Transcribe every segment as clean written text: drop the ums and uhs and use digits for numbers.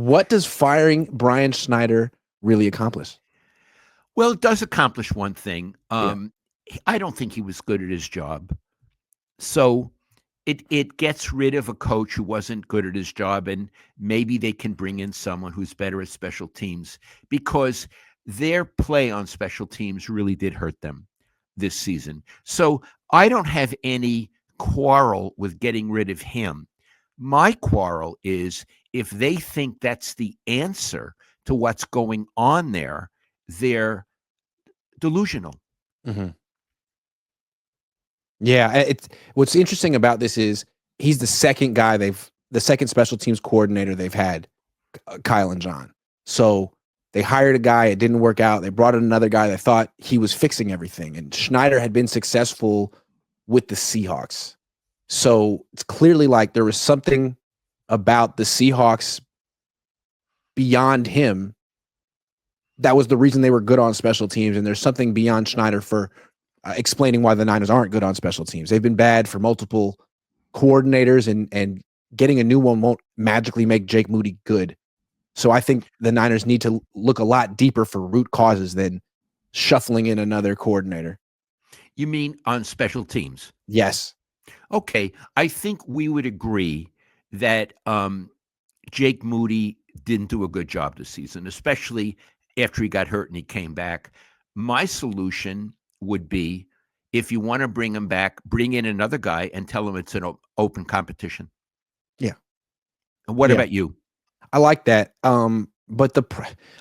what does firing Brian Schneider really accomplish? Well, it does accomplish one thing. Yeah. I don't think he was good at his job. So it gets rid of a coach who wasn't good at his job, and maybe they can bring in someone who's better at special teams, because their play on special teams really did hurt them this season. So I don't have any quarrel with getting rid of him. My quarrel is if they think that's the answer to what's going on there, they're delusional. Mm-hmm. Yeah, it's what's interesting about this is he's the second special teams coordinator they've had, Kyle and John. So they hired a guy, it didn't work out. They brought in another guy that thought he was fixing everything. And Schneider had been successful with the Seahawks. So it's clearly like there was something about the Seahawks beyond him that was the reason they were good on special teams. And there's something beyond Schneider for explaining why the Niners aren't good on special teams. They've been bad for multiple coordinators, and getting a new one won't magically make Jake Moody good. So I think the Niners need to look a lot deeper for root causes than shuffling in another coordinator. You mean on special teams? Yes. Okay. I think we would agree that Jake Moody didn't do a good job this season, especially after he got hurt and he came back. My solution would be, if you want to bring him back, bring in another guy and tell him it's an open competition. Yeah. And what about you? I like that. But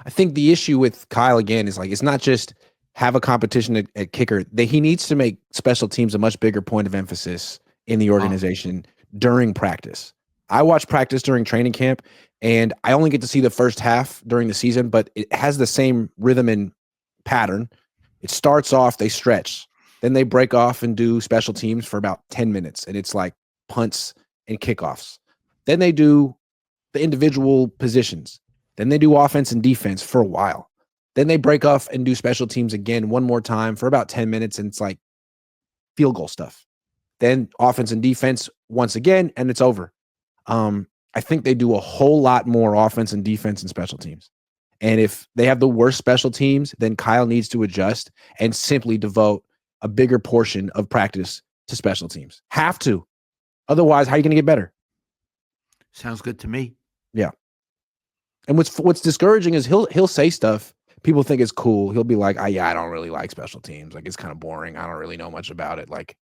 I think the issue with Kyle again is like, it's not just have a competition at kicker. He needs to make special teams a much bigger point of emphasis in the organization during practice. I watch practice during training camp, and I only get to see the first half during the season, but it has the same rhythm and pattern. It starts off, they stretch, then they break off and do special teams for about 10 minutes. And it's like punts and kickoffs. Then they do the individual positions. Then they do offense and defense for a while. Then they break off and do special teams again one more time for about 10 minutes. And it's like field goal stuff. Then offense and defense once again, and it's over. I think they do a whole lot more offense and defense and special teams. And if they have the worst special teams, then Kyle needs to adjust and simply devote a bigger portion of practice to special teams. Have to. Otherwise, how are you going to get better? Sounds good to me. Yeah. And what's discouraging is he'll say stuff people think is cool. He'll be like, I don't really like special teams. Like, it's kind of boring. I don't really know much about it. Like,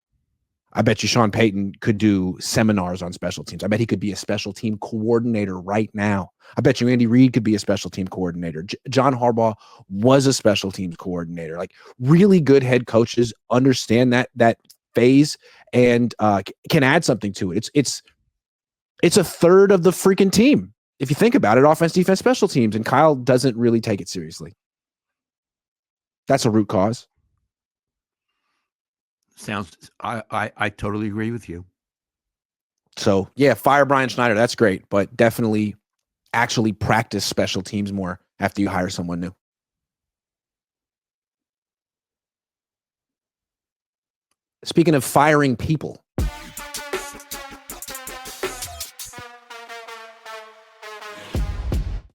I bet you Sean Payton could do seminars on special teams. I bet he could be a special team coordinator right now. I bet you Andy Reid could be a special team coordinator. John Harbaugh was a special teams coordinator. Like, really good head coaches understand that phase and can add something to it. It's a third of the freaking team. If you think about it, offense, defense, special teams, and Kyle doesn't really take it seriously. That's a root cause. I totally agree with you. So, yeah, fire Brian Schneider. That's great, but definitely actually practice special teams more after you hire someone new. Speaking of firing people,